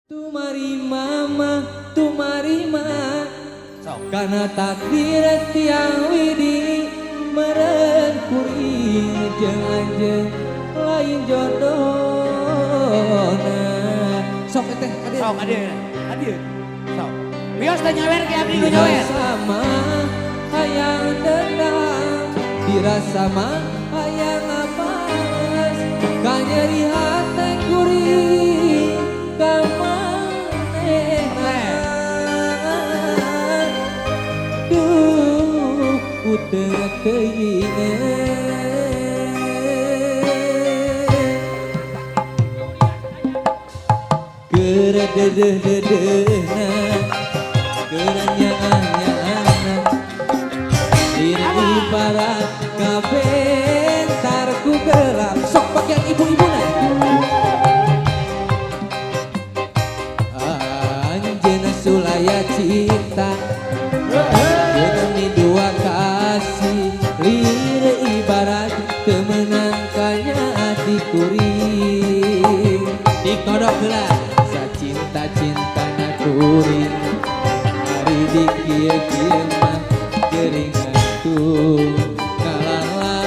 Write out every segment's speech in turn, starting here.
Tumari mama, tumari ma, so. karena takdir tiang widi meren kuring jeung anjeun lain jodohna. Sok teh hadir. Sok hadir. Sok. Bios teh nyawer ke abdi nu nyawer. Sama hayang dendam, dirasa mah hayang apes, kanyeri hate kuring ka manehna. Duh, ku teu keinget. Gerededeh-dedehna, geranya-nyana, diri ibarat kabentar ku gelap. Sok bagian ibu-ibu nah. Anjeuna sulaya cinta, demi dua kasih, lire ibarat kemenangkannya hati kuring. Dikodok heula cinta-cinta na kuring, hari di kieu-kieu mah geuring atuh kalalayu.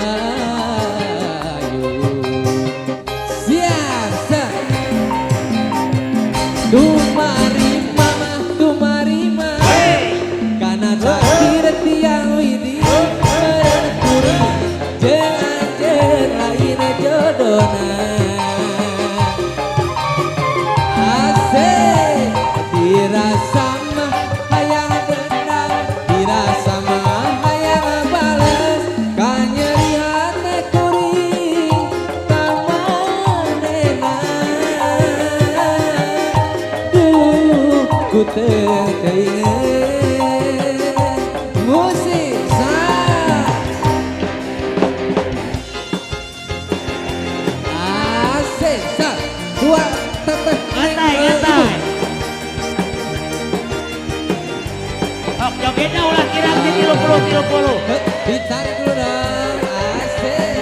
Siasa tumari mama, tumari ma, kana takdir tiang widi meren kuring jeung anjeun lain jodohna. Dirasa mah hayang dendam, dirasa mah hayang bales, kanyeri hate kuring ka manehna. Duh, ku teu keinget. Musik asik sak dua teteh Nyantai. Jogetnya ulah kirang di 30. Ditarik dulu dong, asik.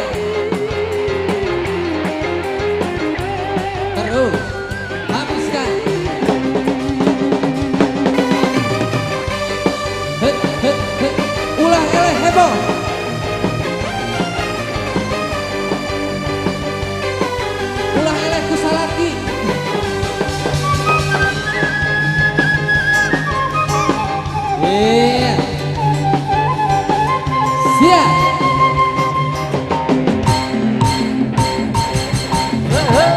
Terus, habiskan. Het, ulah eleh heboh. Ulah eleh kusalaki. Yeah. Siap.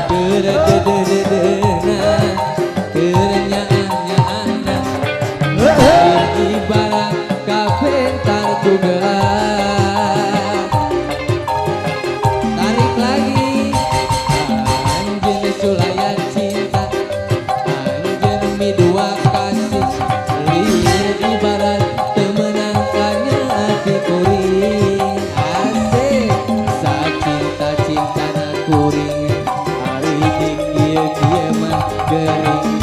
Geredededehna, geranya-nyana, ibarat kabentar ku gelap. Tarik lagi, anjeun sulaya cinta, anjeun mi dua kasih, lihat ibarat temenangkannya hati kuring. Asik, saat cinta-cinta na kuring, hari di kieu-kieu mah geuring